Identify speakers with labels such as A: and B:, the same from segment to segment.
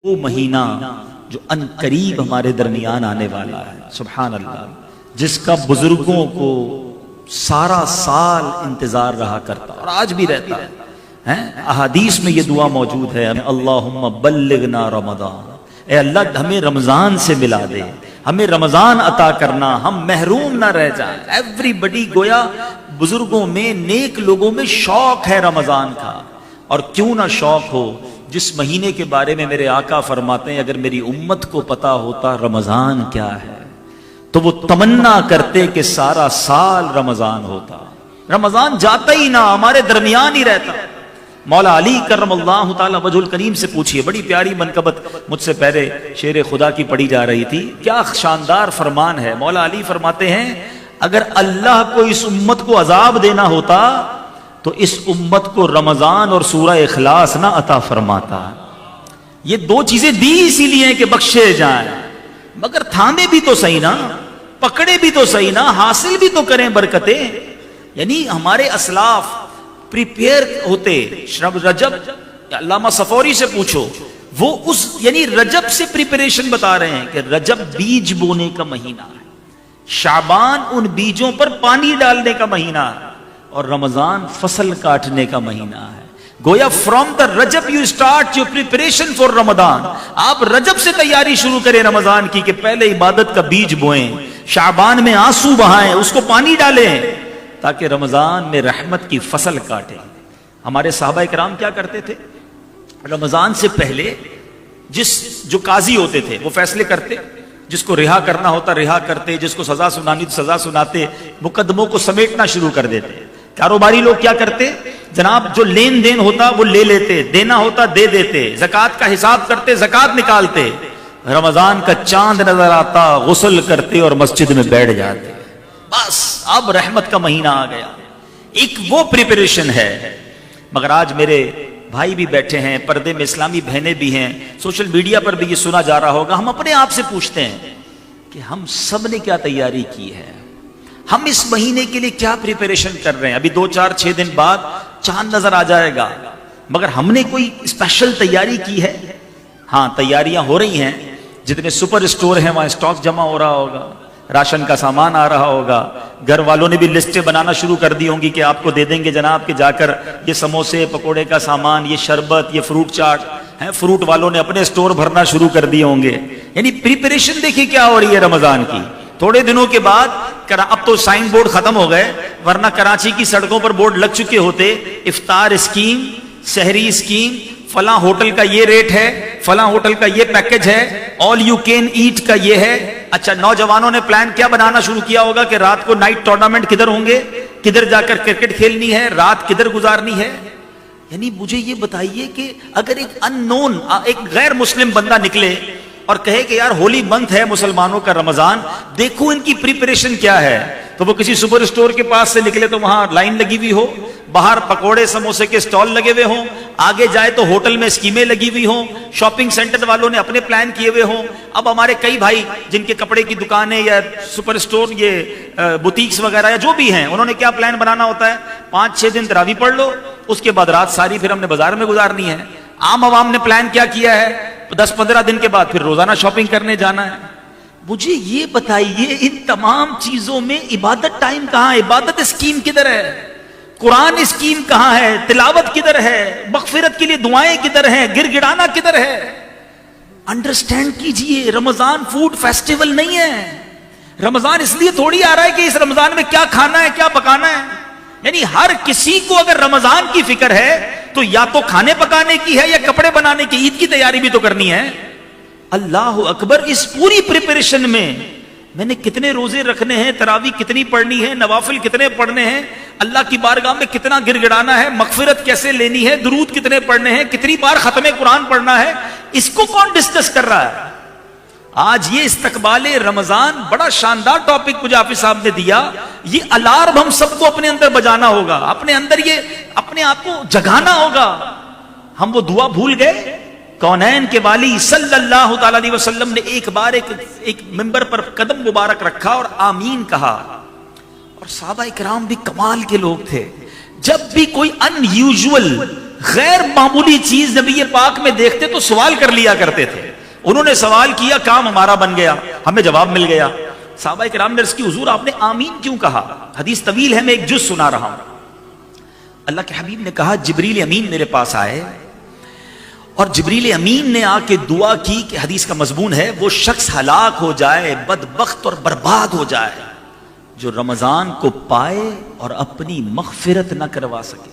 A: وہ مہینہ جو ان قریب ہمارے درمیان آنے والا ہے، سبحان اللہ، جس کا بزرگوں کو سارا سال انتظار رہا کرتا اور آج بھی رہتا ہے۔ احادیث میں یہ دعا موجود ہے، اللہم بلغنا رمضان، اے اللہ ہمیں رمضان سے ملا دے، ہمیں رمضان عطا کرنا، ہم محروم نہ رہ جائیں۔ ایوری بڈی، گویا بزرگوں میں، نیک لوگوں میں شوق ہے رمضان کا، اور کیوں نہ شوق ہو، جس مہینے کے بارے میں میرے آقا فرماتے ہیں اگر میری امت کو پتا ہوتا رمضان کیا ہے تو وہ تمنا کرتے کہ سارا سال رمضان ہوتا۔ رمضان جاتا ہی نہ، ہمارے درمیان ہی رہتا۔ مولا علی کرم اللہ تعالی وجہ الکریم سے پوچھئے، بڑی پیاری منقبت مجھ سے پہلے شیر خدا کی پڑھی جا رہی تھی، کیا شاندار فرمان ہے۔ مولا علی فرماتے ہیں اگر اللہ کو اس امت کو عذاب دینا ہوتا تو اس امت کو رمضان اور سورہ اخلاص نہ عطا فرماتا۔ یہ دو چیزیں دی اسی لیے کہ بخشے جائیں، مگر تھامے بھی تو صحیح نا، پکڑے بھی تو صحیح نا، حاصل بھی تو کریں برکتیں۔ یعنی ہمارے اسلاف پریپیئر ہوتے، رجب، علامہ صفوری سے پوچھو، وہ اس یعنی رجب سے پریپریشن بتا رہے ہیں کہ رجب بیج بونے کا مہینہ ہے، شعبان ان بیجوں پر پانی ڈالنے کا مہینہ ہے، اور رمضان فصل کاٹنے کا مہینہ ہے۔ گویا from the Rajab you start your preparation for Ramzan. آپ رجب سے تیاری شروع کریں رمضان کی، کہ پہلے عبادت کا بیج بوئیں، شعبان میں آنسو بہائیں، اس کو پانی ڈالیں، تاکہ رمضان میں رحمت کی فصل کاٹیں۔ ہمارے صحابہ کرام کیا کرتے تھے؟ رمضان سے پہلے جو قاضی ہوتے تھے وہ فیصلے کرتے، جس کو رہا کرنا ہوتا رہا کرتے، جس کو سزا سنانی تو سزا سناتے، مقدموں کو سمیٹنا شروع کر دیتے۔ کاروباری لوگ کیا کرتے؟ جناب جو لین دین ہوتا وہ لے لیتے، دینا ہوتا دے دیتے، زکوٰۃ کا حساب کرتے، زکوٰۃ نکالتے۔ رمضان کا چاند نظر آتا، غسل کرتے اور مسجد میں بیٹھ جاتے۔ بس اب رحمت کا مہینہ آ گیا۔ ایک وہ پریپریشن ہے۔ مگر آج میرے بھائی بھی بیٹھے ہیں، پردے میں اسلامی بہنیں بھی ہیں، سوشل میڈیا پر بھی یہ سنا جا رہا ہوگا، ہم اپنے آپ سے پوچھتے ہیں کہ ہم سب نے کیا تیاری کی ہے؟ ہم اس مہینے کے لیے کیا پریپریشن کر رہے ہیں؟ ابھی 2-4-6 دن بعد چاند نظر آ جائے گا، مگر ہم نے کوئی اسپیشل تیاری کی ہے؟ ہاں، تیاریاں ہو رہی ہیں، جتنے سپر اسٹور ہیں وہاں اسٹاک جمع ہو رہا ہوگا، راشن کا سامان آ رہا ہوگا، گھر والوں نے بھی لسٹیں بنانا شروع کر دی ہوں گی کہ آپ کو دے دیں گے جناب کہ جا کر یہ سموسے پکوڑے کا سامان، یہ شربت، یہ فروٹ چاٹ ہے، فروٹ والوں نے اپنے اسٹور بھرنا شروع کر دیے ہوں گے۔ یعنی پریپریشن دیکھیے کیا ہو رہی ہے رمضان کی۔ تھوڑے دنوں کے بعد اب تو سائن بورڈ ختم ہو گئے، ورنہ کراچی کی سڑکوں پر بورڈ لگ چکے ہوتے، افطار اسکیم، سحری اسکیم، فلاں ہوٹل کا یہ ریٹ ہے، فلاں ہوٹل کا یہ پیکج ہے، آل یو کین ایٹ کا یہ ہے۔ اچھا، نوجوانوں نے پلان کیا بنانا شروع کیا ہوگا کہ رات کو نائٹ ٹورنامنٹ کدھر ہوں گے، کدھر جا کر کرکٹ کھیلنی ہے، رات کدھر گزارنی ہے۔ یعنی مجھے یہ بتائیے کہ اگر ایک ان نون، ایک غیر مسلم بندہ نکلے اور کہے کہ یار ہولی منتھ ہے مسلمانوں کا، رمضان، دیکھو ان کی پریپریشن کیا ہے، تو وہ کسی سپر اسٹور کے پاس سے نکلے تو وہاں لائن لگی ہوئی ہو، باہر پکوڑے سموسے کے سٹال لگے ہوئے ہوں، آگے جائے تو ہوٹل میں اسکیمیں لگی ہوئی ہوں، شاپنگ سینٹر والوں نے اپنے پلان کیے ہوئے ہوں۔ اب ہمارے کئی بھائی جن کے کپڑے کی دکانیں یا سپر اسٹور، یہ بوتیکس وغیرہ یا جو بھی ہیں، انہوں نے کیا پلان بنانا ہوتا ہے؟ 5-6 دن تراویح پڑھ لو، اس کے بعد رات ساری پھر ہم نے بازار میں گزارنی ہے۔ عام عوام نے پلان کیا کیا ہے؟ 10-15 دن کے بعد پھر روزانہ شاپنگ کرنے جانا ہے۔ مجھے یہ بتائیے ان تمام چیزوں میں عبادت ٹائم کہاں ہے؟ عبادت اسکیم کدھر ہے؟ قرآن اسکیم کہاں ہے؟ تلاوت کدھر ہے؟ مغفرت کے لیے دعائیں کدھر ہیں؟ گر گڑانا کدھر ہے؟ انڈرسٹینڈ کیجئے، رمضان فوڈ فیسٹیول نہیں ہے۔ رمضان اس لیے تھوڑی آ رہا ہے کہ اس رمضان میں کیا کھانا ہے، کیا پکانا ہے۔ یعنی ہر کسی کو اگر رمضان کی فکر ہے تو یا تو کھانے پکانے کی ہے یا کپڑے بنانے کی، عید کی تیاری بھی تو کرنی ہے۔ اللہ اکبر، اس پوری پریپریشن میں نے کتنے روزے رکھنے ہیں، تراویح کتنی پڑھنی ہے، نوافل کتنے پڑھنے ہیں، اللہ کی بارگاہ میں کتنا گر گڑانا ہے، مغفرت کیسے لینی ہے، درود کتنے پڑھنے ہیں، کتنی بار ختم قرآن پڑھنا ہے، اس کو کون ڈسکس کر رہا ہے؟ آج یہ استقبال رمضان بڑا شاندار ٹاپک مجھے حافظ صاحب نے دیا۔ یہ الارم ہم سب کو اپنے اندر بجانا ہوگا، اپنے اندر یہ اپنے آپ کو جگانا ہوگا۔ ہم وہ دعا بھول گئے؟ کونین کے والی صلی اللہ تعالی علیہ وسلم نے ایک بار ایک منبر پر قدم مبارک رکھا اور آمین کہا، اور صحابہ کرام بھی کمال کے لوگ تھے۔ جب بھی کوئی ان یوزول غیر معمولی چیز نبی پاک میں دیکھتے تو سوال کر لیا کرتے تھے. انہوں نے سوال کیا, کام ہمارا بن گیا, ہمیں جواب مل گیا. صحابہ کرام نے عرض کی حضور آپ نے آمین کیوں کہا؟ حدیث طویل ہے, میں ایک جز سنا رہا ہوں. اللہ کے حبیب نے کہا جبریل امین میرے پاس آئے اور جبریل امین نے آ کے دعا کی کہ حدیث کا مضمون ہے وہ شخص ہلاک ہو جائے, بدبخت اور برباد ہو جائے جو رمضان کو پائے اور اپنی مغفرت نہ کروا سکے.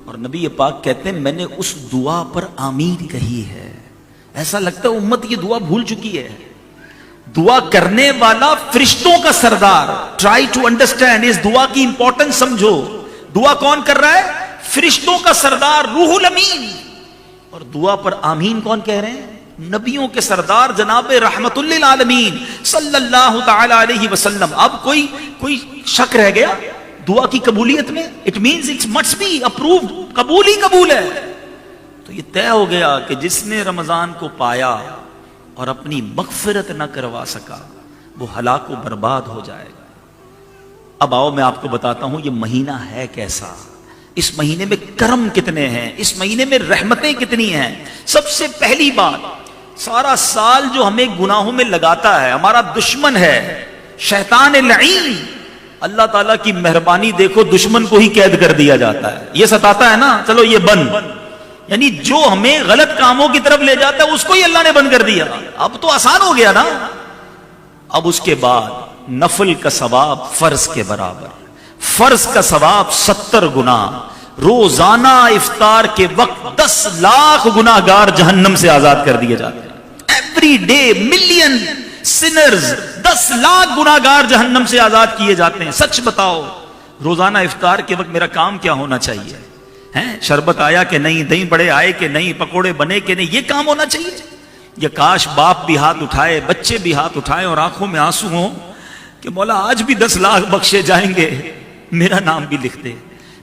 A: اور نبی پاک کہتے ہیں میں نے اس دعا پر آمین کہی ہے. ایسا لگتا ہے امت یہ دعا بھول چکی ہے. دعا کرنے والا فرشتوں کا سردار. ٹرائی ٹو انڈرسٹینڈ, اس دعا کی امپورٹنس سمجھو. دعا کون کر رہا ہے؟ فرشتوں کا سردار روح الامین. اور دعا پر آمین کون کہہ رہے ہیں؟ نبیوں کے سردار جناب رحمت للعالمین صلی اللہ تعالی علیہ وسلم. اب کوئی شک رہ گیا دعا کی قبولیت میں؟ It means it must be approved, قبول ہی قبول ہے. تو یہ طے ہو گیا کہ جس نے رمضان کو پایا اور اپنی مغفرت نہ کروا سکا وہ ہلاک و برباد ہو جائے گا. اب آؤ میں آپ کو بتاتا ہوں یہ مہینہ ہے کیسا, اس مہینے میں کرم کتنے ہیں, اس مہینے میں رحمتیں کتنی ہیں. سب سے پہلی بات, سارا سال جو ہمیں گناہوں میں لگاتا ہے ہمارا دشمن ہے شیطان لعین. اللہ تعالیٰ کی مہربانی دیکھو, دشمن کو ہی قید کر دیا جاتا ہے. یہ ستاتا ہے نا, چلو یہ بند, یعنی جو ہمیں غلط کاموں کی طرف لے جاتا ہے اس کو ہی اللہ نے بند کر دیا. اب تو آسان ہو گیا نا. اب اس کے بعد نفل کا ثواب فرض کے برابر, فرض کا ثواب 70 گنا. روزانہ افطار کے وقت 10 لاکھ گناہگار جہنم سے آزاد کر دیے جاتے ہیں. Every day million sinners, 10 lakh گناہگار جہنم سے آزاد کیے جاتے ہیں. سچ بتاؤ روزانہ افطار کے وقت میرا کام کیا ہونا چاہیے؟ شربت آیا کہ نہیں, دہی بڑے آئے کہ نہیں, پکوڑے بنے کہ نہیں, یہ کام ہونا چاہیے. یا کاش باپ بھی ہاتھ اٹھائے, بچے بھی ہاتھ اٹھائے اور آنکھوں میں آنسو ہوں کہ مولا آج بھی 10 لاکھ بخشے جائیں گے, میرا نام بھی لکھ دے,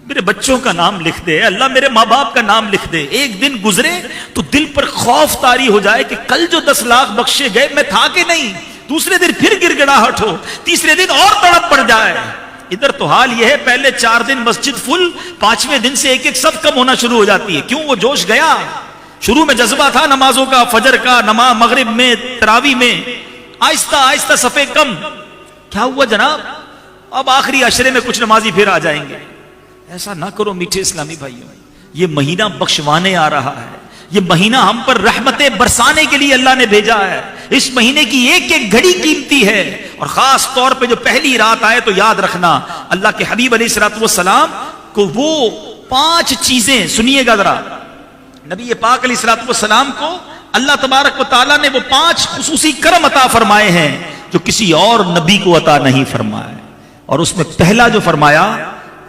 A: میرے بچوں کا نام لکھ دے, اللہ میرے ماں باپ کا نام لکھ دے. ایک دن گزرے تو دل پر خوف طاری ہو جائے کہ کل جو 10 لاکھ بخشے گئے میں تھا کہ نہیں. دوسرے دن پھر گڑ گڑاہٹ ہو, تیسرے دن اور تڑپ پڑ جائے. ادھر تو حال یہ ہے پہلے 4 دن مسجد فل, 5ویں دن سے ایک صف کم ہونا شروع ہو جاتی ہے. کیوں؟ وہ جوش گیا. شروع میں جذبہ تھا نمازوں کا, فجر کا, نماز مغرب میں, تراویح میں, آہستہ آہستہ صفیں کم. کیا ہوا جناب؟ اب آخری عشرے میں کچھ نمازی پھر آ جائیں گے. ایسا نہ کرو میٹھے اسلامی بھائیوں, یہ مہینہ بخشوانے آ رہا ہے. یہ مہینہ ہم پر رحمتیں برسانے کے لیے اللہ نے بھیجا ہے. اس مہینے کی ایک ایک گھڑی قیمتی ہے. اور خاص طور پہ جو پہلی رات آئے تو یاد رکھنا اللہ کے حبیب علیہ الصلوۃ والسلام کو وہ 5 چیزیں, سنیے گا ذرا, نبی پاک علیہ الصلوۃ والسلام کو اللہ تبارک و تعالیٰ نے وہ 5 خصوصی کرم عطا فرمائے ہیں جو کسی اور نبی کو عطا نہیں فرمائے. اور اس میں پہلا جو فرمایا,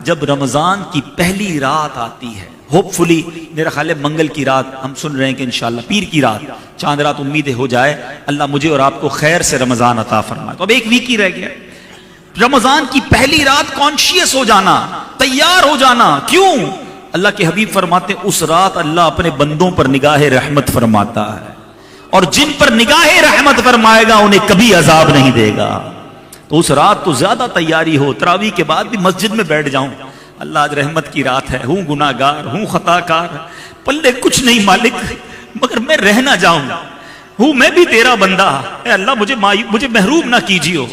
A: جب رمضان کی پہلی رات آتی ہے, ہوپ فلی میرا خیال ہے منگل کی رات ہم سن رہے ہیں کہ انشاءاللہ پیر کی رات, چاند رات امید ہو جائے اللہ مجھے اور آپ کو خیر سے رمضان عطا فرمائے. تو اب ایک ویک ہی رہ گیا. رمضان کی پہلی رات کانشیس ہو جانا, تیار ہو جانا. کیوں؟ اللہ کے حبیب فرماتے ہیں اس رات اللہ اپنے بندوں پر نگاہ رحمت فرماتا ہے, اور جن پر نگاہ رحمت فرمائے گا انہیں کبھی عذاب نہیں دے گا. تو اس رات تو زیادہ تیاری ہو. تراویح کے بعد بھی مسجد میں بیٹھ جاؤں, اللہ آج رحمت کی رات ہے, ہوں گناہ گار, ہوں خطا کار, پلے کچھ نہیں مالک, مگر میں رہ نہ جاؤں, ہوں میں بھی تیرا بندہ, اے اللہ مجھے محروم نہ کیجیے.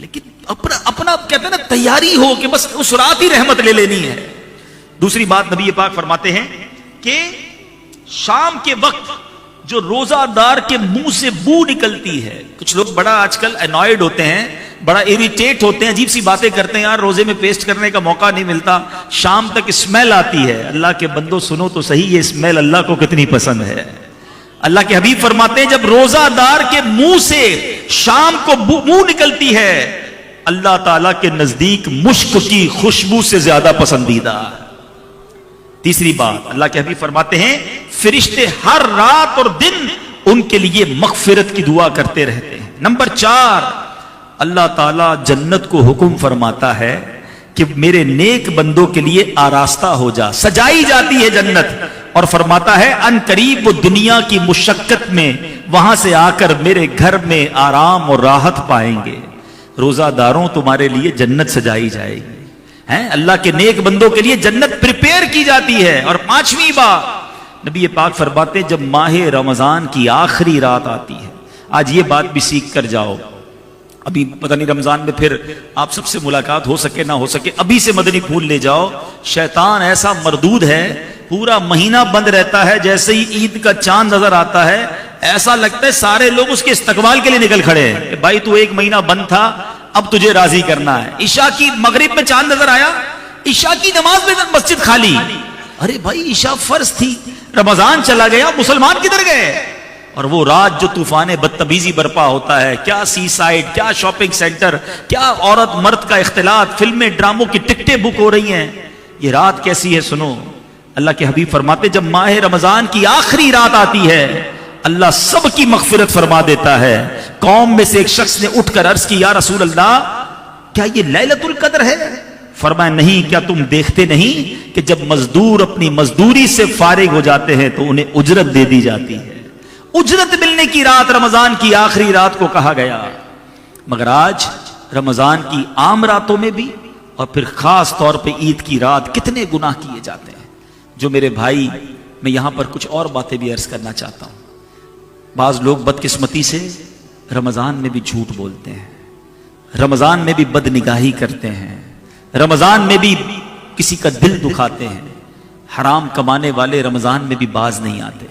A: لیکن اپنا کہتے ہیں نا تیاری ہو کہ بس اس رات ہی رحمت لے لینی ہے. دوسری بات نبی پاک فرماتے ہیں کہ شام کے وقت جو روزہ دار کے منہ سے بو نکلتی ہے, کچھ لوگ بڑا آج کل انوائڈ ہوتے ہیں, بڑا اریٹیٹ ہوتے ہیں, عجیب سی باتیں کرتے ہیں, یار روزے میں پیسٹ کرنے کا موقع نہیں ملتا, شام تک اسمیل آتی ہے. اللہ کے بندو سنو تو صحیح, یہ اسمیل اللہ کو کتنی پسند ہے. اللہ کے حبیب فرماتے ہیں جب روزہ دار کے منہ سے شام کو منہ نکلتی ہے, اللہ تعالیٰ کے نزدیک مشک کی خوشبو سے زیادہ پسندیدہ. تیسری بات اللہ کے حبیب فرماتے ہیں فرشتے ہر رات اور دن ان کے لیے مغفرت کی دعا کرتے رہتے ہیں. نمبر 4, اللہ تعالیٰ جنت کو حکم فرماتا ہے کہ میرے نیک بندوں کے لیے آراستہ ہو جا, سجائی جاتی ہے جنت, اور فرماتا ہے ان قریب وہ دنیا کی مشقت میں وہاں سے آ کر میرے گھر میں آرام اور راحت پائیں گے. روزہ داروں تمہارے لیے جنت سجائی جائے گی. ہیں اللہ کے نیک بندوں کے لیے جنت پریپیئر کی جاتی ہے. اور 5ویں بات نبی پاک فرماتے جب ماہ رمضان کی آخری رات آتی ہے, آج یہ بات بھی سیکھ کر جاؤ, ابھی پتہ نہیں رمضان میں پھر آپ سب سے ملاقات ہو سکے نہ ہو سکے, ابھی سے مدنی پھول لے جاؤ. شیطان ایسا مردود ہے, پورا مہینہ بند رہتا ہے, جیسے ہی عید کا چاند نظر آتا ہے ایسا لگتا ہے سارے لوگ اس کے استقبال کے لیے نکل کھڑے ہیں. بھائی تو ایک مہینہ بند تھا, اب تجھے راضی کرنا ہے. عشاء کی مغرب میں چاند نظر آیا, عشاء کی نماز میں مسجد خالی. ارے بھائی عشاء فرض تھی, رمضان چلا گیا, مسلمان کدھر گئے؟ اور وہ رات جو طوفان بدتمیزی برپا ہوتا ہے, کیا سی سائڈ, کیا شاپنگ سینٹر, کیا عورت مرد کا اختلاط, فلمیں ڈراموں کی ٹکٹیں بک ہو رہی ہیں. یہ رات کیسی ہے سنو. اللہ کے حبیب فرماتے جب ماہ رمضان کی آخری رات آتی ہے اللہ سب کی مغفرت فرما دیتا ہے. قوم میں سے ایک شخص نے اٹھ کر عرض کی یا رسول اللہ کیا یہ لیلۃ القدر ہے؟ فرمایا نہیں, کیا تم دیکھتے نہیں کہ جب مزدور اپنی مزدوری سے فارغ ہو جاتے ہیں تو انہیں اجرت دے دی جاتی ہے. اجرت ملنے کی رات رمضان کی آخری رات کو کہا گیا. مگر آج رمضان کی عام راتوں میں بھی اور پھر خاص طور پہ عید کی رات کتنے گناہ کیے جاتے ہیں. جو میرے بھائی, میں یہاں پر کچھ اور باتیں بھی عرض کرنا چاہتا ہوں. بعض لوگ بدقسمتی سے رمضان میں بھی جھوٹ بولتے ہیں, رمضان میں بھی بد نگاہی کرتے ہیں, رمضان میں بھی کسی کا دل دکھاتے ہیں. حرام کمانے والے رمضان میں بھی باز نہیں آتے.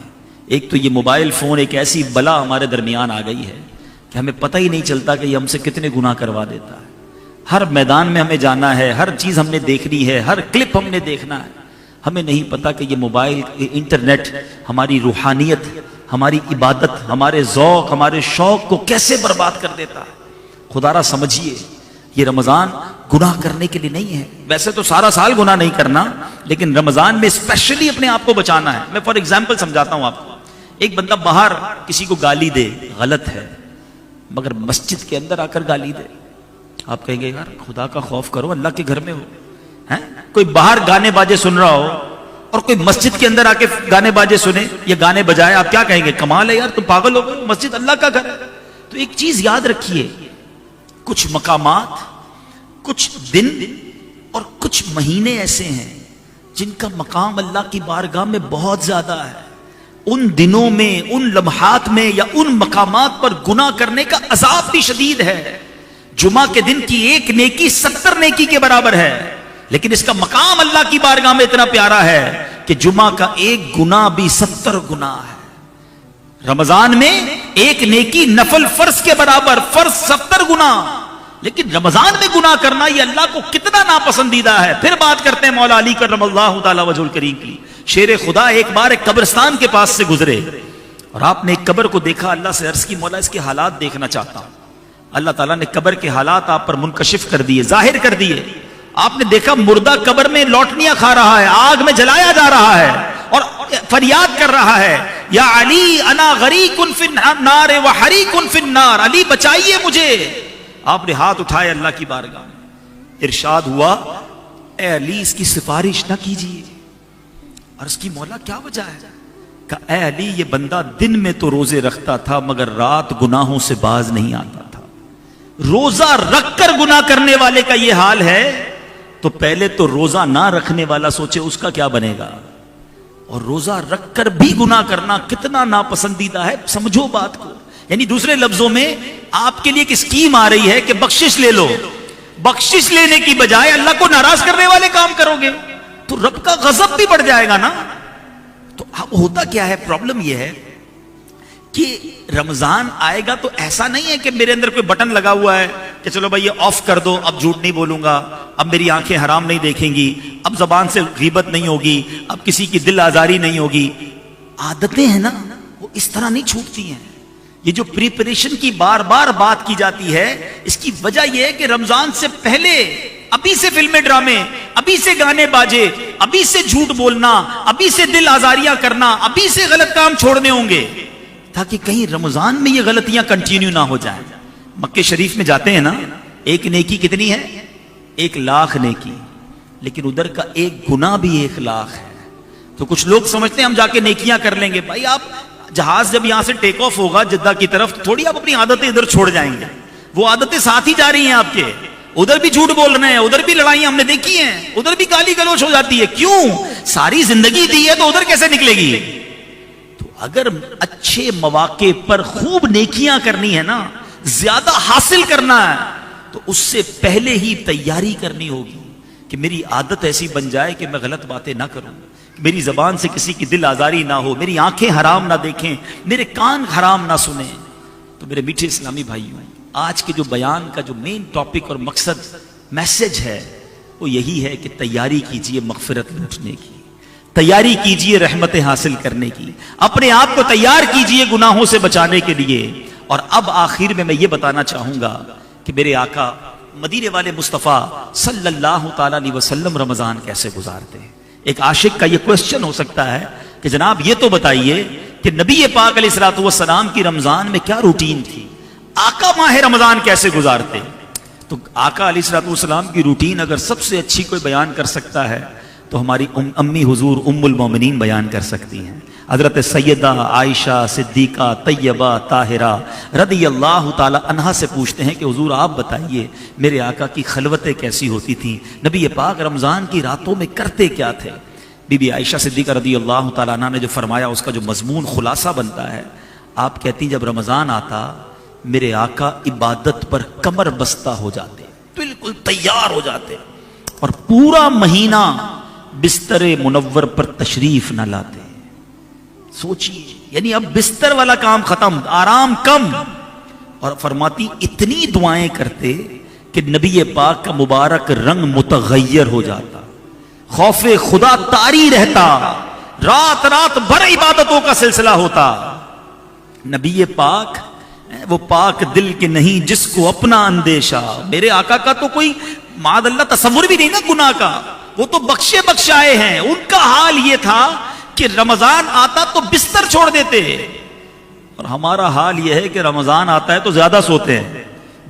A: ایک تو یہ موبائل فون ایک ایسی بلا ہمارے درمیان آ گئی ہے کہ ہمیں پتہ ہی نہیں چلتا کہ یہ ہم سے کتنے گناہ کروا دیتا ہے. ہر میدان میں ہمیں جانا ہے, ہر چیز ہم نے دیکھنی ہے, ہر کلپ ہم نے دیکھنا ہے. ہمیں نہیں پتا کہ یہ موبائل, انٹرنیٹ ہماری روحانیت, ہماری عبادت, ہمارے ذوق, ہمارے شوق کو کیسے برباد کر دیتا ہے. خدا را سمجھیے یہ رمضان گناہ کرنے کے لیے نہیں ہے. ویسے تو سارا سال گناہ نہیں کرنا, لیکن رمضان میں اسپیشلی اپنے آپ کو بچانا ہے. میں فار ایگزامپل سمجھاتا ہوں آپ کو. ایک بندہ باہر کسی کو گالی دے, غلط ہے, مگر مسجد کے اندر آ کر گالی دے. آپ کہیں گے یار خدا کا خوف کرو, اللہ کے گھر میں ہو. کوئی باہر گانے باجے سن رہا ہو اور کوئی مسجد کے اندر آ کے گانے باجے سنے یا گانے بجائے, آپ کیا کہیں گے؟ کمال ہے یار, تم پاگل ہو گئے, مسجد اللہ کا گھر ہے. تو ایک چیز یاد رکھیے, کچھ مقامات, کچھ دن اور کچھ مہینے ایسے ہیں جن کا مقام اللہ کی بارگاہ میں بہت زیادہ ہے. ان دنوں میں, ان لمحات میں یا ان مقامات پر گناہ کرنے کا عذاب بھی شدید ہے. جمعہ کے دن کی ایک نیکی 70 نیکی کے برابر ہے, لیکن اس کا مقام اللہ کی بارگاہ میں اتنا پیارا ہے کہ جمعہ کا ایک گناہ بھی 70 گناہ ہے. رمضان میں ایک نیکی نفل فرض کے برابر, فرض 70 گناہ. لیکن رمضان میں گناہ کرنا یہ اللہ کو کتنا ناپسندیدہ ہے. پھر بات کرتے ہیں مولا علی کرم اللہ تعالی وجہ الکریم کی. شیر خدا ایک بار ایک قبرستان کے پاس سے گزرے اور آپ نے ایک قبر کو دیکھا. اللہ سے عرض کی مولا اس کے حالات دیکھنا چاہتا ہوں. اللہ تعالیٰ نے قبر کے حالات آپ پر منکشف کر دیے, ظاہر کر دیے. آپ نے دیکھا مردہ قبر میں لوٹنیاں کھا رہا ہے, آگ میں جلایا جا رہا ہے اور فریاد کر رہا ہے یا علی انا غریق فی النار وحریق فی النار, علی بچائیے مجھے. آپ نے ہاتھ اٹھائے اللہ کی بارگاہ میں, ارشاد ہوا اے علی اس کی سفارش نہ کیجیے. عرض کی مولا کیا وجہ ہے؟ کہا اے علی یہ بندہ دن میں تو روزے رکھتا تھا مگر رات گناہوں سے باز نہیں آتا تھا. روزہ رکھ کر گناہ کرنے والے کا یہ حال ہے تو پہلے تو روزہ نہ رکھنے والا سوچے اس کا کیا بنے گا. اور روزہ رکھ کر بھی گناہ کرنا کتنا ناپسندیدہ ہے, سمجھو بات کو. یعنی دوسرے لفظوں میں آپ کے لیے ایک اسکیم آ رہی ہے کہ بخشش لے لو. بخشش لینے کی بجائے اللہ کو ناراض کرنے والے کام کرو گے تو رب کا غضب بھی بڑھ جائے گا نا. تو اب ہوتا کیا ہے, پرابلم یہ ہے کہ رمضان آئے گا تو ایسا نہیں ہے کہ میرے اندر کوئی بٹن لگا ہوا ہے کہ چلو بھائی یہ آف کر دو, اب جھوٹ نہیں بولوں گا, اب میری آنکھیں حرام نہیں دیکھیں گی, اب زبان سے غیبت نہیں ہوگی, اب کسی کی دل آزاری نہیں ہوگی. عادتیں ہیں نا وہ اس طرح نہیں چھوٹتی ہیں. یہ جو پریپریشن کی بار بار بات کی جاتی ہے اس کی وجہ یہ ہے کہ رمضان سے پہلے ابھی سے فلمیں ڈرامے, ابھی سے گانے باجے, ابھی سے جھوٹ بولنا, ابھی سے دل آزاریاں کرنا, ابھی سے غلط کام چھوڑنے ہوں گے تاکہ کہیں رمضان میں یہ غلطیاں کنٹینیو نہ ہو جائیں. مکہ شریف میں جاتے ہیں نا, ایک نیکی کتنی ہے؟ 1,00,000 نیکی, لیکن ادھر کا ایک گناہ بھی 1,00,000 ہے. تو کچھ لوگ سمجھتے ہیں ہم جا کے نیکیاں کر لیں گے. بھائی آپ جہاز جب یہاں سے ٹیک آف ہوگا جدہ کی طرف, تھوڑی آپ اپنی عادتیں ادھر چھوڑ جائیں گے. وہ عادتیں ساتھ ہی جا رہی ہیں آپ کے. ادھر بھی جھوٹ بول رہے ہیں, ادھر بھی لڑائیاں ہم نے دیکھی ہیں, ادھر بھی گالی گلوچ ہو جاتی ہے. کیوں؟ ساری زندگی دی ہے تو ادھر کیسے نکلے گی؟ تو اگر اچھے مواقع پر خوب نیکیاں کرنی ہے نا, زیادہ حاصل کرنا ہے, تو اس سے پہلے ہی تیاری کرنی ہوگی کہ میری عادت ایسی بن جائے کہ میں غلط باتیں نہ کروں, میری زبان سے کسی کی دل آزاری نہ ہو, میری آنکھیں حرام نہ دیکھیں, میرے کان حرام نہ سنیں. تو میرے میٹھے اسلامی بھائیوں, آج کے جو بیان کا جو مین ٹاپک اور مقصد میسج ہے وہ یہی ہے کہ تیاری کیجئے مغفرت لوٹنے کی, تیاری کیجئے رحمتیں حاصل کرنے کی, اپنے آپ کو تیار کیجئے گناہوں سے بچانے کے لیے. اور اب آخر میں یہ بتانا چاہوں گا کہ میرے آقا مدینے والے مصطفیٰ صلی اللہ تعالی علیہ وسلم رمضان کیسے گزارتے ہیں. ایک عاشق کا یہ کوسچن ہو سکتا ہے کہ جناب یہ تو بتائیے کہ نبی پاک علیہ الصلوۃ والسلام کی رمضان میں کیا روٹین تھی, آقا ماہ رمضان کیسے گزارتے. تو آقا علیہ الصلوۃ والسلام کی روٹین اگر سب سے اچھی کوئی بیان کر سکتا ہے تو ہماری امی حضور ام المومنین بیان کر سکتی ہیں. حضرت سیدہ عائشہ صدیقہ طیبہ طاہرہ رضی اللہ تعالی عنہا سے پوچھتے ہیں کہ حضور آپ بتائیے میرے آقا کی خلوتیں کیسی ہوتی تھیں, نبی پاک رمضان کی راتوں میں کرتے کیا تھے. بی بی عائشہ صدیقہ رضی اللہ تعالی عنہا نے جو فرمایا اس کا جو مضمون خلاصہ بنتا ہے, آپ کہتی جب رمضان آتا میرے آقا عبادت پر کمر بستہ ہو جاتے, بالکل تیار ہو جاتے, اور پورا مہینہ بستر منور پر تشریف نہ لاتے. سوچیے, یعنی اب بستر والا کام ختم, آرام کم, اور فرماتی اتنی دعائیں کرتے کہ نبی پاک کا مبارک رنگ متغیر ہو جاتا, خوف خدا طاری رہتا, رات رات بھر عبادتوں کا سلسلہ ہوتا. نبی پاک وہ پاک دل کے نہیں جس کو اپنا اندیشہ. میرے آقا کا تو کوئی معاذ اللہ تصور بھی نہیں نا گناہ کا, وہ تو بخشے بخشائے ہیں. ان کا حال یہ تھا کہ رمضان آتا تو بستر چھوڑ دیتے, اور ہمارا حال یہ ہے کہ رمضان آتا ہے تو زیادہ سوتے ہیں.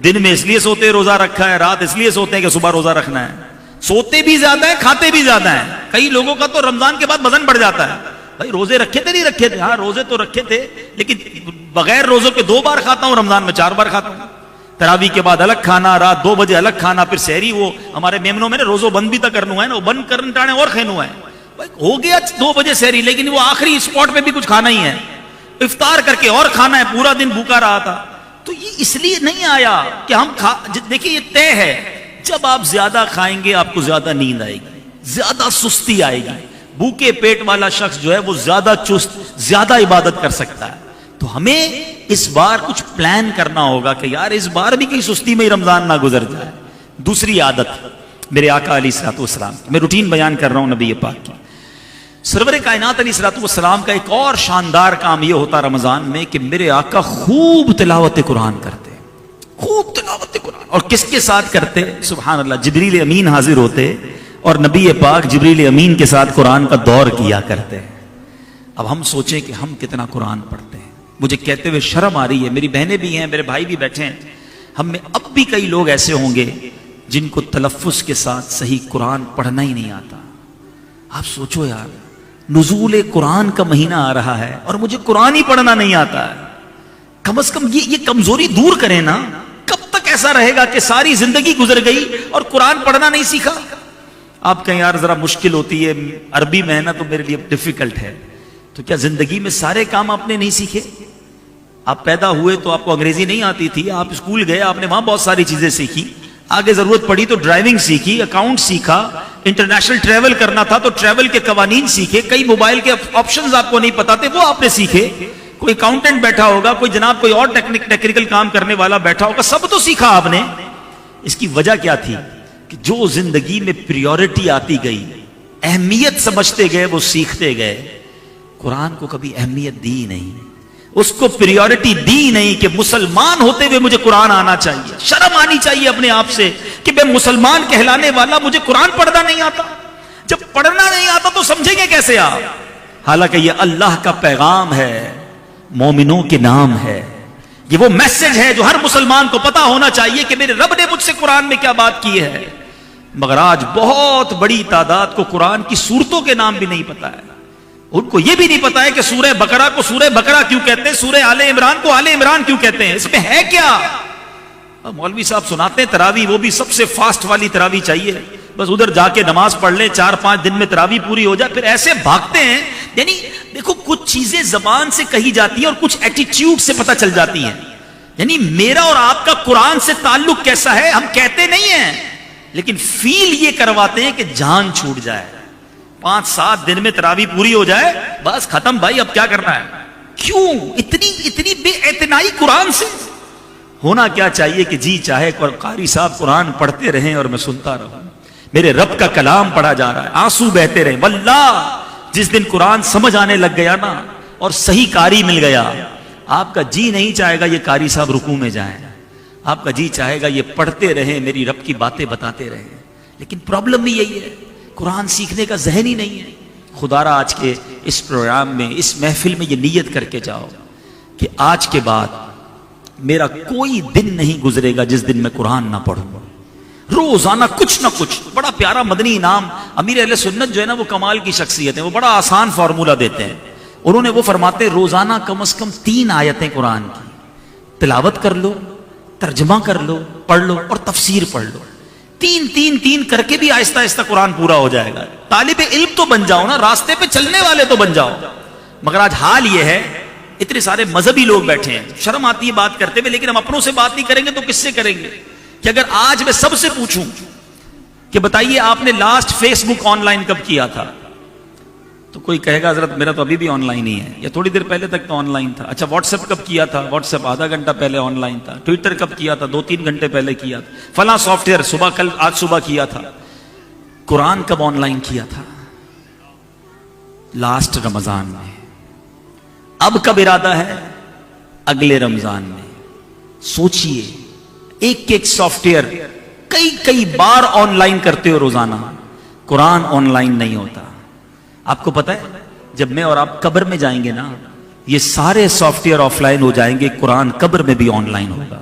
A: دن میں اس لیے سوتے روزہ رکھا ہے, رات اس لیے سوتے ہیں کہ صبح روزہ رکھنا ہے. سوتے بھی زیادہ ہیں, کھاتے بھی زیادہ ہیں. کئی لوگوں کا تو رمضان کے بعد وزن بڑھ جاتا ہے. بھائی روزے رکھے تھے نہیں رکھے تھے؟ ہاں روزے تو رکھے تھے, لیکن بغیر روزوں کے 2 بار کھاتا ہوں, رمضان میں 4 بار کھاتا ہوں. تراویح کے بعد الگ کھانا, رات 2 بجے الگ کھانا, پھر سحری وہ ہمارے میمنوں میں نا روزوں بند بھی تک کرنا ہے نا, وہ بند کرنے اور کھینو ہے. ہو گیا 2 بجے سحری, لیکن وہ آخری اسپاٹ پہ بھی کچھ کھانا ہی ہے, افطار کر کے اور کھانا ہے, پورا دن بھوکا رہا تھا. تو یہ اس لیے نہیں آیا کہ ہم دیکھیں یہ طے ہے, جب آپ زیادہ کھائیں گے آپ کو زیادہ نیند آئے گی, زیادہ سستی آئے گی. بھوکے پیٹ والا شخص جو ہے وہ زیادہ چست, زیادہ عبادت کر سکتا ہے. تو ہمیں اس بار کچھ پلان کرنا ہوگا کہ یار اس بار بھی کہیں سستی میں ہی رمضان نہ گزر جائے. دوسری عادت میرے آقا علیہ الصلوۃ والسلام, میں روٹین بیان کر رہا ہوں نبی پاک کی. سرور کائنات علیہ الصلوۃ والسلام کا ایک اور شاندار کام یہ ہوتا رمضان میں کہ میرے آقا خوب تلاوت قرآن کرتے, خوب تلاوت قرآن. اور کس کے ساتھ کرتے؟ سبحان اللہ, جبریل امین حاضر ہوتے اور نبی پاک جبریل امین کے ساتھ قرآن کا دور کیا کرتے. اب ہم سوچیں کہ ہم کتنا قرآن پڑھتے ہیں. مجھے کہتے ہوئے شرم آ رہی ہے, میری بہنیں بھی ہیں, میرے بھائی بھی بیٹھے ہیں, ہم میں اب بھی کئی لوگ ایسے ہوں گے جن کو تلفظ کے ساتھ صحیح قرآن پڑھنا ہی نہیں آتا. آپ سوچو یار, نزول قرآن کا مہینہ آ رہا ہے اور مجھے قرآن ہی پڑھنا نہیں آتا ہے. کم از کم یہ کمزوری دور کریں نا. کب تک ایسا رہے گا کہ ساری زندگی گزر گئی اور قرآن پڑھنا نہیں سیکھا؟ آپ کہیں یار ذرا مشکل ہوتی ہے, عربی میں ہے نا تو میرے لیے ڈیفیکلٹ ہے. تو کیا زندگی میں سارے کام آپ نے نہیں سیکھے؟ آپ پیدا ہوئے تو آپ کو انگریزی نہیں آتی تھی, آپ اسکول گئے, آپ نے وہاں بہت ساری چیزیں سیکھی, آگے ضرورت پڑی تو ڈرائیونگ سیکھی, اکاؤنٹ سیکھا, انٹرنیشنل ٹریول کرنا تھا تو ٹریول کے قوانین سیکھے, کئی موبائل کے آپشنز آپ کو نہیں پتا تھے وہ آپ نے سیکھے, کوئی اکاؤنٹنٹ بیٹھا ہوگا, کوئی جناب کوئی اور ٹیکنیکل کام کرنے والا بیٹھا ہوگا, سب تو سیکھا آپ نے. اس کی وجہ کیا تھی کہ جو زندگی میں پریورٹی آتی گئی, اہمیت سمجھتے گئے, وہ سیکھتے گئے. قرآن کو کبھی اہمیت دی نہیں, اس کو پریورٹی دی نہیں کہ مسلمان ہوتے ہوئے مجھے قرآن آنا چاہیے. شرم آنی چاہیے اپنے آپ سے کہ میں مسلمان کہلانے والا, مجھے قرآن پڑھنا نہیں آتا. جب پڑھنا نہیں آتا تو سمجھیں گے کیسے آپ؟ حالانکہ یہ اللہ کا پیغام ہے, مومنوں کے نام ہے, یہ وہ میسج ہے جو ہر مسلمان کو پتا ہونا چاہیے کہ میرے رب نے مجھ سے قرآن میں کیا بات کی ہے. مگر آج بہت بڑی تعداد کو قرآن کی سورتوں کے نام بھی نہیں پتا ہے. ان کو یہ بھی نہیں پتا ہے کہ سورہ بقرہ کو سورہ بقرہ کیوں کہتے ہیں, سورہ آل عمران کو آل عمران کیوں کہتے ہیں, اس میں ہے کیا. مولوی صاحب سناتے ہیں تراوی، وہ بھی سب سے فاسٹ والی تراوی چاہیے، بس ادھر جا کے نماز پڑھ لیں، 4-5 دن میں تراوی پوری ہو جائے، پھر ایسے بھاگتے ہیں. یعنی دیکھو کچھ چیزیں زبان سے کہی جاتی ہیں اور کچھ ایٹیٹیوڈ سے پتہ چل جاتی ہیں. یعنی میرا اور آپ کا قرآن سے تعلق کیسا ہے ہم کہتے نہیں ہیں، لیکن فیل یہ کرواتے ہیں کہ جان چھوٹ جائے، 5-7 دن میں تراوی پوری ہو جائے، بس ختم بھائی، اب کیا کرنا ہے. کیوں اتنی بے اعتنائی قرآن سے؟ ہونا کیا چاہیے کہ جی چاہے قاری صاحب قرآن پڑھتے رہیں اور میں سنتا رہوں، میرے رب کا کلام پڑھا جا رہا ہے، آنسو بہتے رہیں. واللہ جس دن قرآن سمجھ آنے لگ گیا نا اور صحیح قاری مل گیا، آپ کا جی نہیں چاہے گا یہ قاری صاحب رکوع میں جائیں، آپ کا جی چاہے گا یہ پڑھتے رہیں، میری رب کی باتیں بتاتے رہیں. لیکن پرابلم بھی یہی ہے، قرآن سیکھنے کا ذہن ہی نہیں ہے. خدا را آج کے اس پروگرام میں، اس محفل میں یہ نیت کر کے جاؤ کہ آج کے بعد میرا کوئی دن نہیں گزرے گا جس دن میں قرآن نہ پڑھوں. روزانہ کچھ نہ کچھ. بڑا پیارا مدنی انعام امیر اہل سنت جو ہے نا وہ کمال کی شخصیت ہے، وہ بڑا آسان فارمولہ دیتے ہیں. انہوں نے وہ فرماتے ہیں روزانہ کم از کم 3 آیتیں قرآن کی تلاوت کر لو، ترجمہ کر لو، پڑھ لو اور تفسیر پڑھ لو. 3 کر کے بھی آہستہ آہستہ قرآن پورا ہو جائے گا. طالب علم تو بن جاؤ نا، راستے پہ چلنے والے تو بن جاؤ. مگر آج حال یہ ہے اتنے سارے مذہبی لوگ بیٹھے ہیں، شرم آتی ہے بات کرتے ہوئے، لیکن ہم اپنوں سے بات نہیں کریں گے تو کس سے کریں گے؟ کہ اگر آج میں سب سے پوچھوں کہ بتائیے آپ نے last Facebook online کب کیا تھا، تو کوئی کہے گا حضرت میرا تو ابھی بھی آن لائن ہی ہے، یا تھوڑی دیر پہلے تک تو آن لائن تھا. اچھا واٹس ایپ کب کیا تھا؟ واٹس ایپ آدھا گھنٹہ پہلے آن لائن تھا. ٹویٹر کب کیا تھا؟ 2-3 گھنٹے پہلے کیا تھا. فلاں سافٹ ویئر آج صبح کیا تھا. قرآن کب آن لائن کیا تھا؟ لاسٹ رمضان میں. اب کب ارادہ ہے؟ اگلے رمضان میں. سوچئے ایک سافٹ ویئر کئی بار آن لائن کرتے ہو روزانہ، قرآن آن لائن نہیں ہوتا. آپ کو پتا ہے جب میں اور آپ قبر میں جائیں گے نا، یہ سارے سافٹ ویئر آف لائن ہو جائیں گے، قرآن قبر میں بھی آن لائن ہوگا.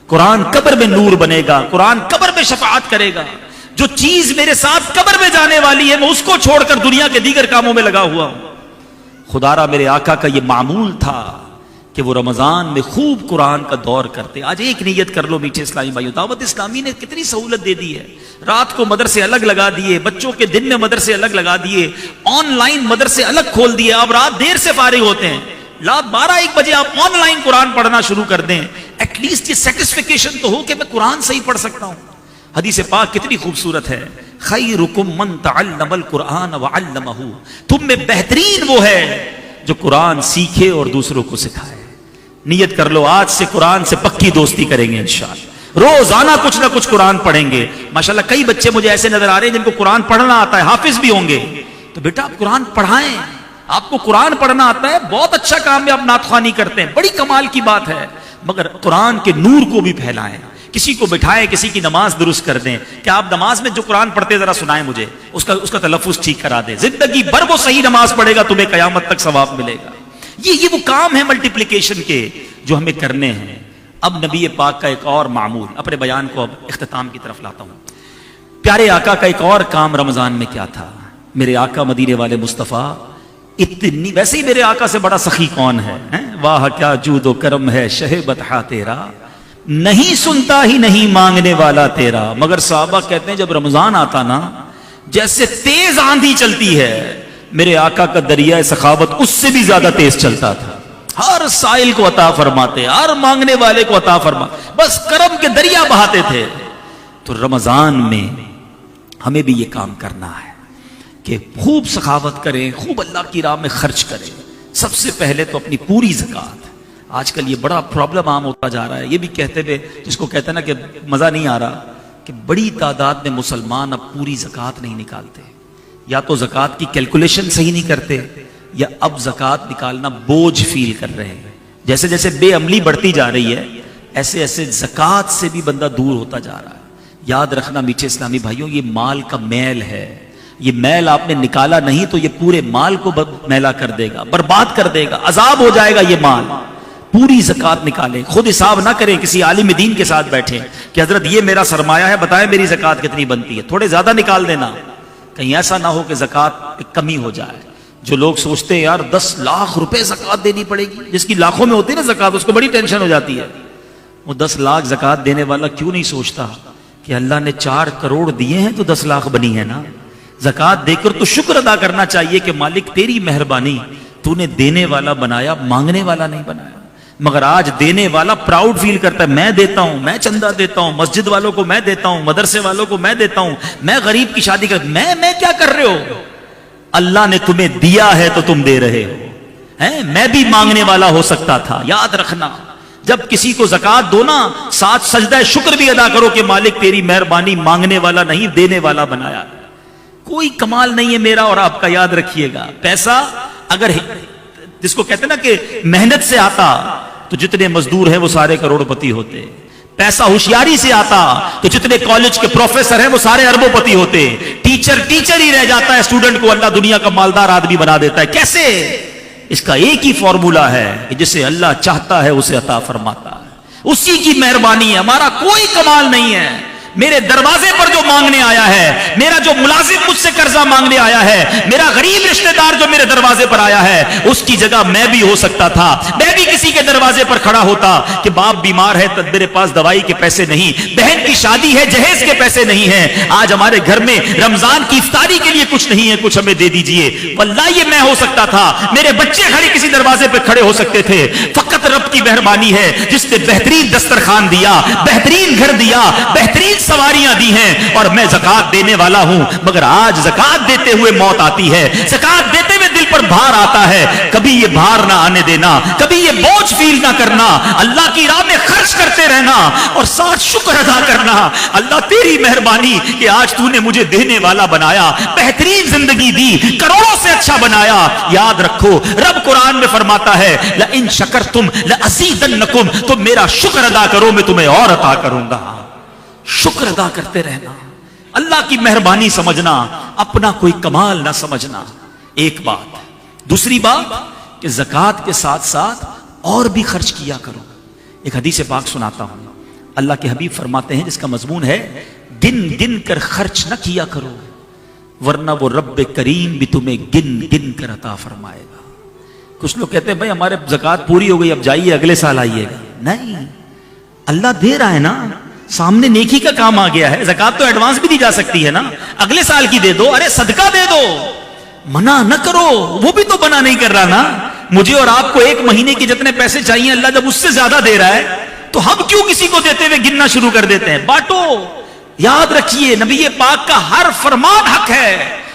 A: قرآن قبر میں نور بنے گا، قرآن قبر میں شفاعت کرے گا. جو چیز میرے ساتھ قبر میں جانے والی ہے میں اس کو چھوڑ کر دنیا کے دیگر کاموں میں لگا ہوا ہوں. خدا را میرے آقا کا یہ معمول تھا کہ وہ رمضان میں خوب قرآن کا دور کرتے. آج ایک نیت کر لو میٹھے اسلامی بھائیو، دعوت اسلامی نے کتنی سہولت دے دی ہے. رات کو مدرسے الگ لگا دیے، بچوں کے دن میں مدرسے الگ لگا دیے، آن لائن مدرسے الگ کھول دیے. آپ رات دیر سے فارغ ہوتے ہیں، رات 12-1 بجے آپ آن لائن قرآن پڑھنا شروع کر دیں. ایٹ لیسٹ یہ سیٹسفیکیشن تو ہو کہ میں قرآن صحیح پڑھ سکتا ہوں. حدیث پاک کتنی خوبصورت ہے، خیرکم من تعلم القرآن وعلمہ، تم میں بہترین وہ ہے جو قرآن سیکھے اور دوسروں کو سکھائے. نیت کر لو آج سے قرآن سے پکی دوستی کریں گے انشاءاللہ. روزانہ کچھ نہ کچھ قرآن پڑھیں گے. ماشاءاللہ کئی بچے مجھے ایسے نظر آ رہے ہیں جن کو قرآن پڑھنا آتا ہے، حافظ بھی ہوں گے. تو بیٹا آپ قرآن پڑھائیں، آپ کو قرآن پڑھنا آتا ہے، بہت اچھا کام ہے. آپ نعت خوانی کرتے ہیں، بڑی کمال کی بات ہے، مگر قرآن کے نور کو بھی پھیلائیں. کسی کو بٹھائیں، کسی کی نماز درست کر دیں کہ آپ نماز میں جو قرآن پڑھتے ذرا سنائیں مجھے، اس کا تلفظ ٹھیک کرا دیں. زندگی بھر وہ صحیح نماز پڑھے گا، تمہیں قیامت تک ثواب ملے گا. یہ وہ کام ہے ملٹیپلیکیشن کے جو ہمیں کرنے ہیں. اب نبی پاک کا ایک اور معمول، اپنے بیان کو اب اختتام کی طرف لاتا ہوں. پیارے آقا کا ایک اور کام رمضان میں کیا تھا. میرے آقا مدینے والے مصطفیٰ اتنی، ویسے ہی میرے آقا سے بڑا سخی کون ہے؟ واہ کیا جود و کرم ہے شہ بطحا تیرا، نہیں سنتا ہی نہیں مانگنے والا تیرا. مگر صحابہ کہتے ہیں جب رمضان آتا نا جیسے تیز آندھی چلتی ہے، میرے آقا کا دریائے سخاوت اس سے بھی زیادہ تیز چلتا تھا. ہر سائل کو عطا فرماتے، ہر مانگنے والے کو عطا فرما، بس کرم کے دریا بہاتے تھے. تو رمضان میں ہمیں بھی یہ کام کرنا ہے کہ خوب سخاوت کریں، خوب اللہ کی راہ میں خرچ کریں. سب سے پہلے تو اپنی پوری زکات. آج کل یہ بڑا پرابلم عام ہوتا جا رہا ہے، یہ بھی کہتے ہوئے جس کو کہتے ہیں نا کہ مزہ نہیں آ رہا، کہ بڑی تعداد میں مسلمان اب پوری زکات نہیں نکالتے. یا تو زکات کی کیلکولیشن صحیح نہیں کرتے، یا اب زکات نکالنا بوجھ فیل کر رہے ہیں. جیسے جیسے بے عملی بڑھتی جا رہی ہے ایسے ایسے زکات سے بھی بندہ دور ہوتا جا رہا ہے. یاد رکھنا میٹھے اسلامی بھائیوں، یہ مال کا میل ہے. یہ میل آپ نے نکالا نہیں تو یہ پورے مال کو میلا کر دے گا، برباد کر دے گا، عذاب ہو جائے گا یہ مال. پوری زکات نکالیں. خود حساب نہ کریں، کسی عالم دین کے ساتھ بیٹھیں کہ حضرت یہ میرا سرمایہ ہے، بتائیں میری زکات کتنی بنتی ہے. تھوڑے زیادہ نکال دینا، کہیں ایسا نہ ہو کہ زکات پہ کمی ہو جائے. جو لوگ سوچتے ہیں یار 10 لاکھ روپے زکات دینی پڑے گی، جس کی لاکھوں میں ہوتی ہے نا زکات، اس کو بڑی ٹینشن ہو جاتی ہے. وہ 10 لاکھ زکات دینے والا کیوں نہیں سوچتا کہ اللہ نے 4 کروڑ دیے ہیں تو 10 لاکھ بنی ہے نا؟ زکات دے کر تو شکر ادا کرنا چاہیے کہ مالک تیری مہربانی، تو نے دینے والا بنایا، مانگنے والا نہیں بنایا۔ مگر آج دینے والا پراؤڈ فیل کرتا ہے، میں دیتا ہوں، میں چندہ دیتا ہوں، مسجد والوں کو میں دیتا ہوں، مدرسے والوں کو میں دیتا ہوں، میں غریب کی شادی کر، میں کیا کر رہے ہو؟ اللہ نے تمہیں دیا ہے تو تم دے رہے ہو۔ میں بھی مانگنے والا ہو سکتا تھا۔ یاد رکھنا، جب کسی کو زکات دو نا، ساتھ سجدہ شکر بھی ادا کرو کہ مالک تیری مہربانی، مانگنے والا نہیں دینے والا بنایا۔ کوئی کمال نہیں ہے میرا اور آپ کا، یاد رکھیے گا۔ پیسہ اگر جس کو کہتے ہیں نا کہ محنت سے آتا تو جتنے مزدور ہیں وہ سارے کروڑ پتی ہوتے۔ پیسہ ہوشیاری سے آتا تو جتنے کالج کے پروفیسر ہیں وہ سارے اربوں پتی ہوتے۔ ٹیچر ہی رہ جاتا ہے، اسٹوڈنٹ کو اللہ دنیا کا مالدار آدمی بنا دیتا ہے۔ کیسے؟ اس کا ایک ہی فارمولا ہے کہ جسے اللہ چاہتا ہے اسے عطا فرماتا ہے، اسی کی مہربانی ہے۔ ہمارا کوئی کمال نہیں ہے۔ میرے دروازے پر جو مانگنے آیا ہے، میرا جو ملازم مجھ سے قرضہ مانگنے آیا ہے، میرا غریب رشتہ دار جو میرے دروازے پر آیا ہے، اس کی جگہ میں بھی ہو سکتا تھا۔ میں بھی کسی کے دروازے پر کھڑا ہوتا کہ باپ بیمار ہے، میرے پاس دوائی کے پیسے نہیں، بہن کی شادی ہے، جہیز کے پیسے نہیں ہیں، آج ہمارے گھر میں رمضان کی افطاری کے لیے کچھ نہیں ہے، کچھ ہمیں دے دیجئے۔ واللہ یہ میں ہو سکتا تھا، میرے بچے کھڑے کسی دروازے پہ کھڑے ہو سکتے تھے۔ فقط رب کی مہربانی ہے جس نے بہترین دسترخوان دیا، بہترین گھر دیا، بہترین سواریاں دی ہیں، اور میں زکات دینے والا ہوں۔ مگر آج زکات دیتے ہوئے موت آتی ہے، زکات دیتے ہوئے دل پر بھار آتا ہے۔ کبھی یہ بھار نہ آنے دینا، کبھی یہ بوجھ فیل نہ کرنا، اللہ کی راہ میں خرچ کرتے رہنا اور ساتھ شکر ادا کرنا۔ اللہ تیری مہربانی کہ آج تو نے مجھے دینے والا بنایا، بہترین زندگی دی، کروڑوں سے اچھا بنایا۔ یاد رکھو رب قرآن میں فرماتا ہے لئن شکرتم لأزیدنکم، تم میرا شکر ادا کرو میں تمہیں اور عطا کروں گا۔ شکر ادا کرتے رہنا، اللہ کی مہربانی سمجھنا، اپنا کوئی کمال نہ سمجھنا، ایک بات۔ دوسری بات کہ زکات کے ساتھ ساتھ اور بھی خرچ کیا کرو۔ ایک حدیث پاک سناتا ہوں، اللہ کے حبیب فرماتے ہیں جس کا مضمون ہے گن گن کر خرچ نہ کیا کرو ورنہ وہ رب کریم بھی تمہیں گن گن کر عطا فرمائے گا۔ کچھ لوگ کہتے ہیں بھائی ہمارے زکات پوری ہو گئی، اب جائیے اگلے سال آئیے گا۔ نہیں، اللہ دے رہا ہے نا، سامنے نیکی کا کام آ گیا ہے۔ زکات تو ایڈوانس بھی دی جا سکتی ہے نا، اگلے سال کی دے دو، ارے صدقہ دے دو، منع نہ کرو۔ وہ بھی تو منع نہیں کر رہا نا۔ مجھے اور آپ کو 1 مہینے کے جتنے پیسے چاہیے اللہ جب اس سے زیادہ دے رہا ہے تو ہم کیوں کسی کو دیتے ہوئے گننا شروع کر دیتے ہیں؟ بانٹو۔ یاد رکھیے نبی پاک کا ہر فرمان حق ہے۔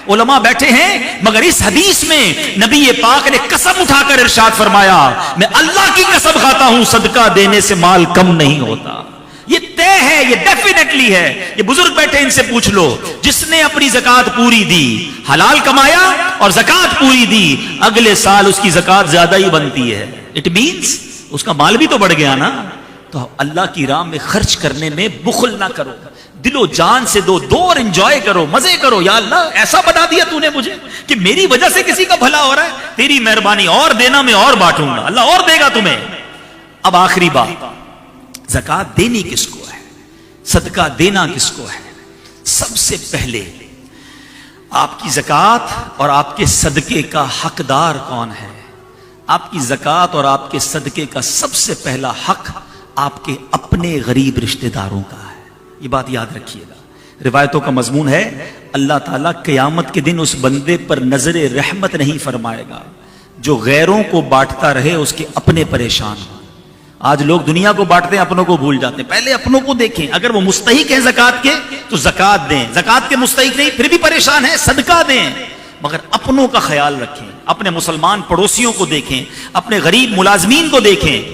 A: علماء بیٹھے ہیں مگر اس حدیث میں نبی پاک نے قسم اٹھا کر ارشاد فرمایا میں اللہ کی قسم کھاتا ہوں صدقہ دینے سے مال کم نہیں ہوتا۔ یہ طے ہے، یہ ڈیفینیٹلی ہے۔ یہ بزرگ بیٹھے ان سے پوچھ لو، جس نے اپنی زکات پوری دی، حلال کمایا اور زکات پوری دی، اگلے سال اس کی زکات زیادہ ہی بنتی ہے۔ اٹ مینس اس کا مال بھی تو بڑھ گیا نا۔ تو اللہ کی راہ میں خرچ کرنے میں بخل نہ کرو، دل و جان سے دو اور انجوائے کرو، مزے کرو۔ یا اللہ ایسا بتا دیا تو نے مجھے کہ میری وجہ سے کسی کا بھلا ہو رہا ہے، تیری مہربانی، اور دینا میں اور بانٹوں گا، اللہ اور دے گا تمہیں۔ اب آخری بات، زکات دینی کس کو ہے، صدقہ دینا کس کو ہے؟ سب سے پہلے آپ کی زکات اور آپ کے صدقے کا حقدار کون ہے؟ آپ کی زکات اور آپ کے صدقے کا سب سے پہلا حق آپ کے اپنے غریب رشتہ داروں کا ہے۔ یہ بات یاد رکھیے گا۔ روایتوں کا مضمون ہے اللہ تعالیٰ قیامت کے دن اس بندے پر نظر رحمت نہیں فرمائے گا جو غیروں کو بانٹتا رہے اس کے اپنے پریشان ہوں۔ آج لوگ دنیا کو بانٹتے ہیں، اپنوں کو بھول جاتے ہیں۔ پہلے اپنوں کو دیکھیں، اگر وہ مستحق ہیں زکات کے تو زکات دیں، زکات کے مستحق نہیں پھر بھی پریشان ہیں، صدقہ دیں، مگر اپنوں کا خیال رکھیں، اپنے مسلمان پڑوسیوں کو دیکھیں، اپنے غریب ملازمین کو دیکھیں۔